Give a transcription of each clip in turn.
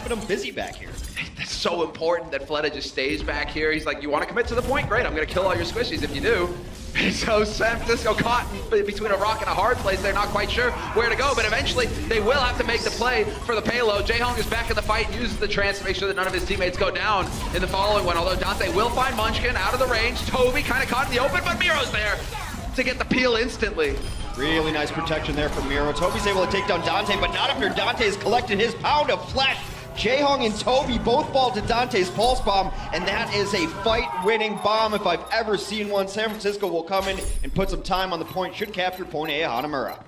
keeping him busy back here. It's so important that Fleta just stays back here. He's like, you want to commit to the point? Great, I'm going to kill all your squishies if you do. So Sanfrancisco caught between a rock and a hard place. They're not quite sure where to go, but eventually they will have to make the play for the payload. Jaehong is back in the fight, uses the trance to make sure that none of his teammates go down in the following one, although Dante will find Munchkin out of the range. Toby kind of caught in the open, but Miro's there to get the peel instantly. Really nice protection there from Miro. Toby's able to take down Dante, but not after Dante has collected his pound of flesh. Jaehong and Toby both fall to Dante's pulse bomb, and that is a fight-winning bomb if I've ever seen one. Sanfrancisco will come in and put some time on the point. Should capture point A, Hanamura.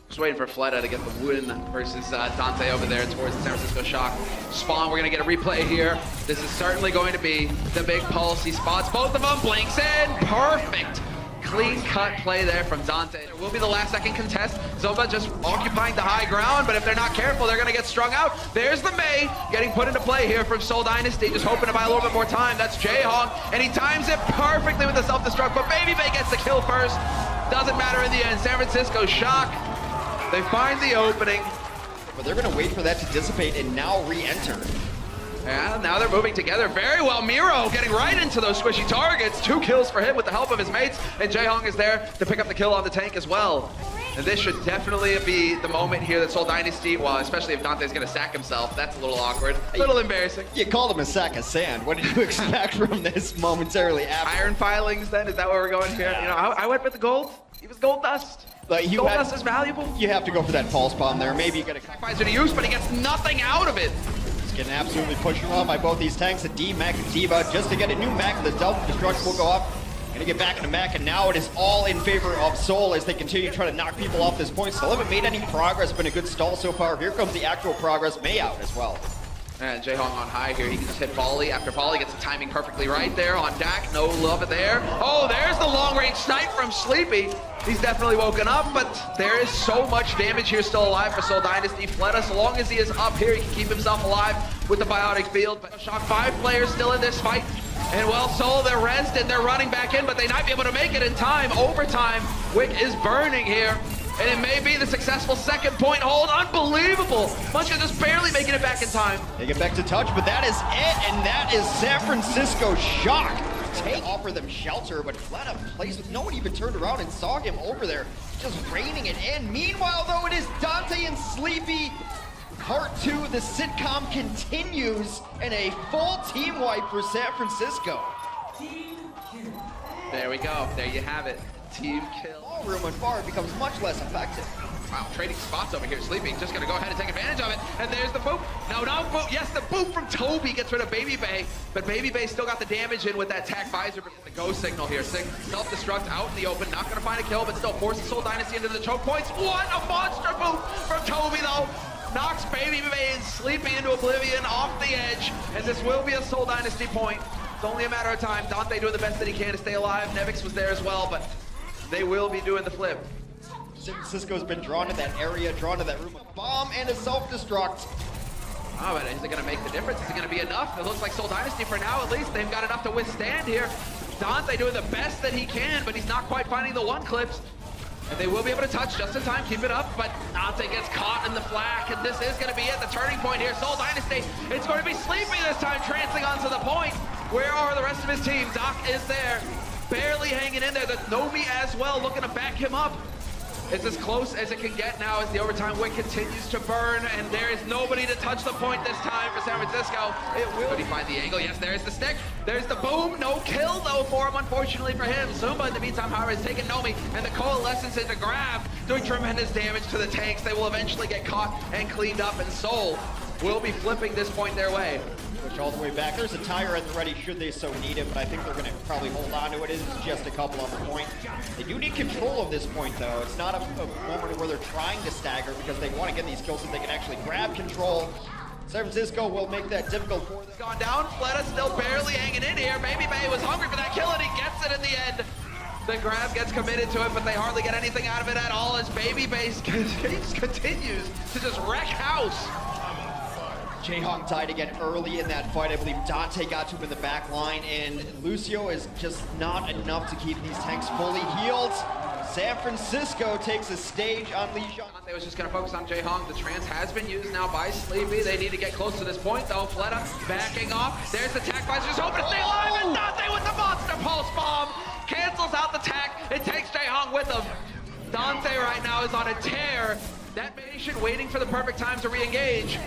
Just waiting for Fleta to get the win versus Dante over there towards the Sanfrancisco Shock. Spawn, we're going to get a replay here. This is certainly going to be the big pulse. He spots both of them, blinks in, perfect. Clean cut play there from Dante. It will be the last second contest. Zoba just occupying the high ground, but if they're not careful, they're gonna get strung out. There's the Mei getting put into play here from Seoul Dynasty, just hoping to buy a little bit more time. That's Jaehong, and he times it perfectly with the self-destruct, but Baby Bay gets the kill first. Doesn't matter in the end. Sanfrancisco Shock, they find the opening. But they're gonna wait for that to dissipate and now re-enter. And now they're moving together very well. Miro getting right into those squishy targets. 2 kills for him with the help of his mates. And Jaehong is there to pick up the kill on the tank as well. And this should definitely be the moment here that Seoul Dynasty, well, especially if Dante's going to sack himself. That's a little awkward. A little embarrassing. You called him a sack of sand. What did you expect from this momentarily after? Iron filings then? Is that where we're going here? You know, I went with the gold. He was gold dust. Like gold dust is valuable. You have to go for that pulse bomb there. Maybe you got to sacrifice it to use, but he gets nothing out of it. Getting absolutely pushed around by both these tanks, the D-Mac and D.Va, just to get a new Mac. The self-destruct will go up. Gonna get back into Mac, and now it is all in favor of Seoul as they continue trying to knock people off this point. Still haven't made any progress, been a good stall so far. Here comes the actual progress. May out as well. And Jaehong on high here. He can just hit volley after volley. Gets the timing perfectly right there on Dak. No love it there. Oh, there's the long-range snipe from Sleepy. He's definitely woken up, but there is so much damage here still alive for Seoul Dynasty. Fleta, so long as he is up here, he can keep himself alive with the biotic field. But Shock 5 players still in this fight. And well, Seoul, they're rezzed and they're running back in, but they might be able to make it in time. Overtime, Wick is burning here. And it may be the successful second point hold. Unbelievable. Munchkin just barely making it back in time. They get back to touch, but that is it, and that is Sanfrancisco Shock. Offer them shelter, but Fleta plays with no one even turned around and saw him over there, just reining it in. Meanwhile, though, it is Dante and Sleepy. Part 2, the sitcom continues, and a full team wipe for Sanfrancisco. There we go. There you have it. Team kill. Ballroom and far becomes much less effective. Wow, trading spots over here. Sleepy just gonna go ahead and take advantage of it. And there's the boop. No, boop. Yes, the boop from Toby gets rid of Baby Bay. But Baby Bay still got the damage in with that tack visor. The go signal here. Self-destruct out in the open. Not gonna find a kill, but still forces Seoul Dynasty into the choke points. What a monster boop from Toby, though. Knocks Baby Bay and Sleepy into oblivion off the edge. And this will be a Seoul Dynasty point. It's only a matter of time. Dante doing the best that he can to stay alive. Nevix was there as well, but they will be doing the flip. Sanfrancisco's been drawn to that area, drawn to that room. A bomb and a self-destruct. Oh, but is it going to make the difference? Is it going to be enough? It looks like Seoul Dynasty, for now at least, they've got enough to withstand here. Dante doing the best that he can, but he's not quite finding the one clips. And they will be able to touch just in time, keep it up, but Dante gets caught in the flak, and this is going to be it, the turning point here. Seoul Dynasty, it's going to be Sleepy this time, trancing onto the point. Where are the rest of his team? Doc is there, barely hanging in there. The Nomi as well, looking to back him up. It's as close as it can get now as the overtime wick continues to burn, and there is nobody to touch the point this time for Sanfrancisco. It will. Could he find the angle? Yes, there's the stick. There's the boom. No kill, though, for him, unfortunately for him. Zumba, in the meantime, however, is taking Nomi, and the Coalescence into grab, doing tremendous damage to the tanks. They will eventually get caught and cleaned up, and Seoul will be flipping this point their way. Push all the way back. There's a tire at the ready should they so need it, but I think they're going to probably hold on to it. It is just a couple on the point. They do need control of this point, though. It's not a moment where they're trying to stagger because they want to get these kills so they can actually grab control. Sanfrancisco will make that difficult for them. Gone down. Fleta still barely hanging in here. Baby Bay was hungry for that kill, and he gets it in the end. The grab gets committed to it, but they hardly get anything out of it at all as Baby Bay continues to just wreck house. Jaehong died again early in that fight. I believe Dante got to him in the back line, and Lucio is just not enough to keep these tanks fully healed. Sanfrancisco takes a stage on Li Xiang. They was just going to focus on Jae-Hong. The trance has been used now by Sleepy. They need to get close to this point, though. Fleta backing off. There's the tack visor, just hoping to stay alive. And Dante with the monster pulse bomb cancels out the tack. It takes Jae-Hong with him. Dante right now is on a tear. That patient waiting for the perfect time to re-engage.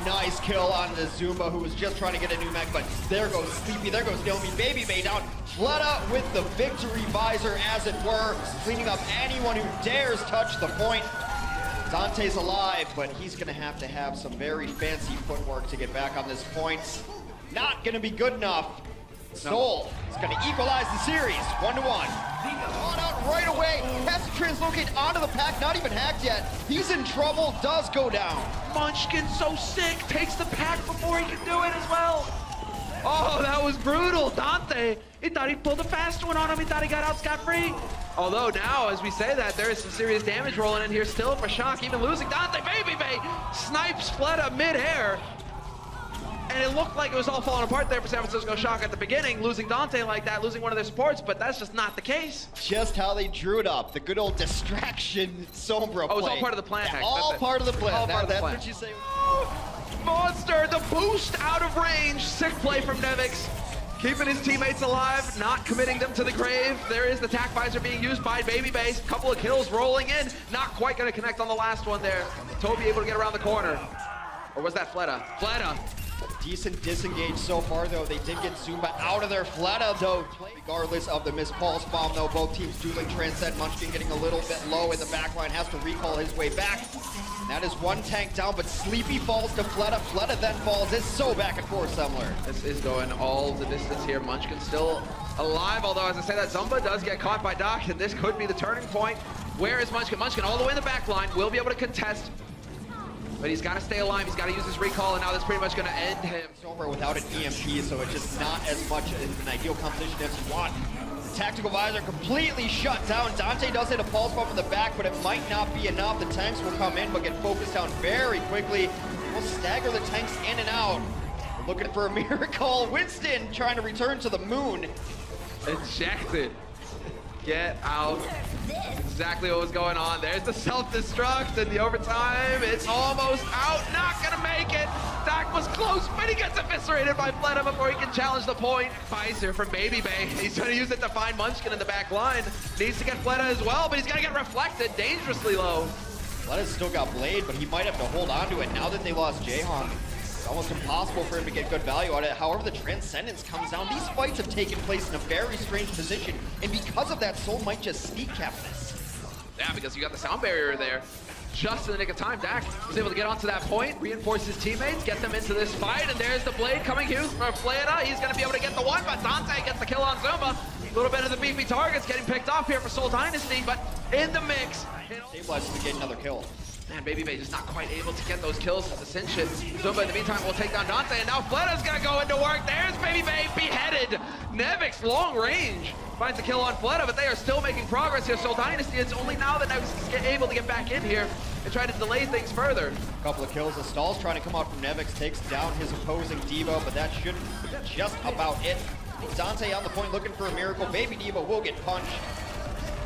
Nice kill on the Zumba, who was just trying to get a new mech, but there goes Sleepy, there goes Naomi. Baby Bay down. Fleta with the victory visor, as it were, cleaning up anyone who dares touch the point. Dante's alive, but he's going to have some very fancy footwork to get back on this point. Not going to be good enough. Seoul is going to equalize the series, 1-1. Caught out right away, has to translocate onto the pack, not even hacked yet. He's in trouble, does go down. Munchkin so sick, takes the pack before he can do it as well. Oh, that was brutal. Dante, he thought he pulled a fast one on him. He thought he got out scot-free. Although now, as we say that, there is some serious damage rolling in here still for Shock. Even losing Dante, Baby Bay snipes Fleta mid-air. And it looked like it was all falling apart there for Sanfrancisco Shock at the beginning, losing Dante like that, losing one of their supports, but that's just not the case. Just how they drew it up, the good old distraction Sombra play. Oh, it's all part of the plan. Yeah, all part of the plan. All part of the plan. That's what you say. Monster, the boost out of range. Sick play from Nevix. Keeping his teammates alive, not committing them to the grave. There is the tack visor being used by Baby Base. Couple of kills rolling in. Not quite going to connect on the last one there. Toby able to get around the corner. Or was that Fleta? Fleta. Decent disengage so far, though. They did get Zumba out of their Fleta, though. Regardless of the missed pulse bomb, though, both teams dueling Transcend. Munchkin getting a little bit low in the backline, has to recall his way back. And that is one tank down, but Sleepy falls to Fleta. Fleta then falls. It's so back and forth similar. This is going all the distance here. Munchkin still alive, although as I say that, Zumba does get caught by Doc, and this could be the turning point. Where is Munchkin? Munchkin all the way in the back line, will be able to contest. But he's got to stay alive, he's got to use his recall, and now that's pretty much going to end him. It's over without an EMP, so it's just not as much an ideal composition as you want. The tactical visor completely shut down. Dante does hit a pulse bomb in the back, but it might not be enough. The tanks will come in, but get focused down very quickly. We'll stagger the tanks in and out. We're looking for a miracle. Winston trying to return to the moon. Ejected. Get out. Exactly what was going on. There's the self-destruct and the overtime. It's almost out. Not gonna make it. Dak was close, but he gets eviscerated by Fleta before he can challenge the point. Visor from Baby Bay. He's gonna use it to find Munchkin in the back line. Needs to get Fleta as well, but he's gonna get reflected dangerously low. Fleta's still got Blade, but he might have to hold on to it now that they lost Jae-Hong. It's almost impossible for him to get good value out of it. However, the Transcendence comes down. These fights have taken place in a very strange position, and because of that, Soul might just sneak cap this. Yeah, because you got the sound barrier there. Just in the nick of time, Dak was able to get onto that point, reinforce his teammates, get them into this fight, and there's the Blade coming here from Fleta. He's going to be able to get the one, but Dante gets the kill on Zumba. A little bit of the beefy targets getting picked off here for Seoul Dynasty, but in the mix. Stabilizes to get another kill. Man, Baby Bay just not quite able to get those kills with the cinch it. Zumba, in the meantime, will take down Dante, and now Fleta's gonna go into work. There's Baby Bay beheaded. Nevix, long range, finds a kill on Fleta, but they are still making progress here. So Dynasty, it's only now that Nevix is able to get back in here and try to delay things further. A couple of kills. The stall's trying to come out from Nevix, takes down his opposing Devo, but that should just about it. Dante on the point looking for a miracle. Baby Devo will get punched.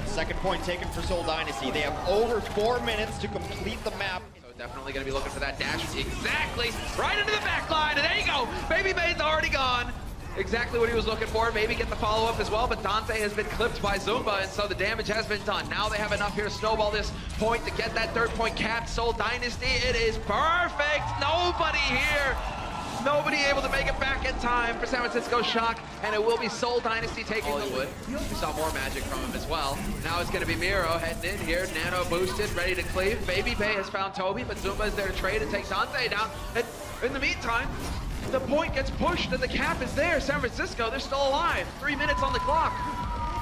Second point taken for Seoul Dynasty. They have over 4 minutes to complete the map. So definitely going to be looking for that dash. Exactly. Right into the back line. And there you go. Baby Bay's already gone. Exactly what he was looking for. Maybe get the follow-up as well. But Dante has been clipped by Zumba. And so the damage has been done. Now they have enough here to snowball this point to get that third point capped. Seoul Dynasty, it is perfect. Nobody here. Nobody able to make it back in time for Sanfrancisco Shock, and it will be Seoul Dynasty taking the lead. We saw more magic from him as well. Now it's going to be Miro heading in here, nano boosted, ready to cleave. Baby Bay has found Toby, but Zumba is there to trade and take Dante down. And in the meantime, the point gets pushed and the cap is there. Sanfrancisco, they're still alive. 3 minutes on the clock.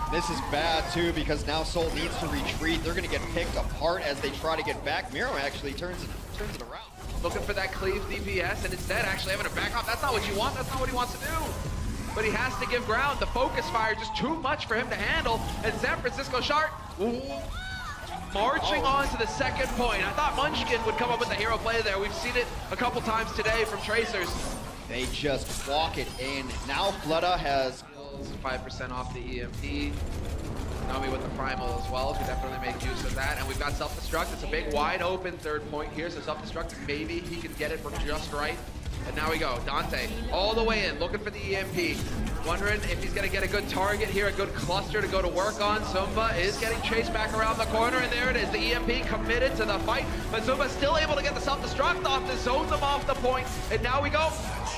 This is bad too, because now Seoul needs to retreat. They're going to get picked apart as they try to get back. Miro actually turns it around. Looking for that cleave DPS, and instead actually having to back off. That's not what you want. That's not what he wants to do. But he has to give ground. The focus fire just too much for him to handle. And Sanfrancisco Shock marching on to the second point. I thought Munchkin would come up with the hero play there. We've seen it a couple times today from Tracers. They just walk it in. Now Fleta has 5% off the EMP. Nomi with the primal as well, could definitely make use of that. And we've got self-destruct. It's a big wide open third point here, so self-destruct, maybe he can get it from just right. And now we go, Dante all the way in, looking for the EMP. Wondering if he's gonna get a good target here, a good cluster to go to work on. Zumba is getting chased back around the corner, and there it is, the EMP committed to the fight. But Zumba's still able to get the self-destruct off to zone them off the point. And now we go,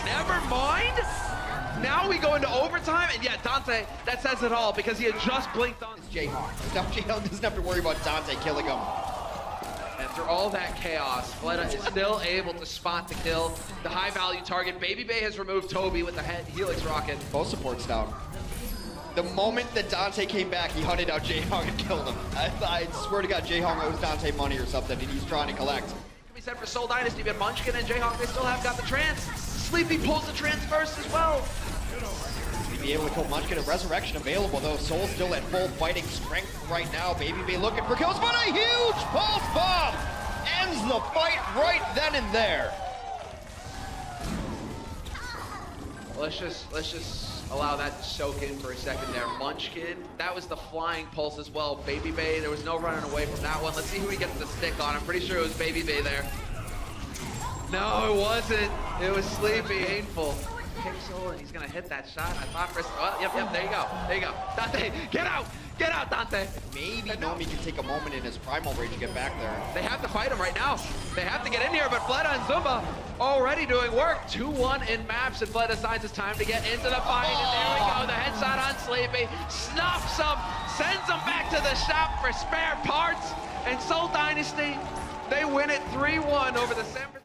never mind. Now we go into overtime, and yeah, Dante, that says it all, because he had just blinked on Jayhawk. Now Jayhawk doesn't have to worry about Dante killing him. And through all that chaos, Fleta is still able to spot the kill, the high-value target. Baby Bay has removed Toby with the Helix rocket. Both supports down. The moment that Dante came back, he hunted out Jayhawk and killed him. I swear to God, Jayhawk owes Dante money or something, and he's trying to collect. Can be said for Seoul Dynasty, but Munchkin and Jayhawk, they still have got the trance. Sleepy pulls the trance first as well. Be able to kill Munchkin, a resurrection available though. Soul still at full fighting strength right now. Baby Bay looking for kills, but a huge pulse bomb ends the fight right then and there. Let's just allow that to soak in for a second there. Munchkin, that was the flying pulse as well. Baby Bay, there was no running away from that one. Let's see who he gets the stick on. I'm pretty sure it was Baby Bay there. No, it wasn't. It was Sleepy, Hateful. Pixel, and he's gonna hit that shot. I thought for well, yep, there you go. There you go. Dante, get out! Get out, Dante! Maybe Nomi can take a moment in his primal rage to get back there. They have to fight him right now. They have to get in here, but Fleta and Zumba already doing work. 2-1 in maps, and Fleta decides it's time to get into the fight. And there we go, the headshot on Sleepy. Snuffs him, sends him back to the shop for spare parts. And Seoul Dynasty, they win it 3-1 over the Sanfrancisco.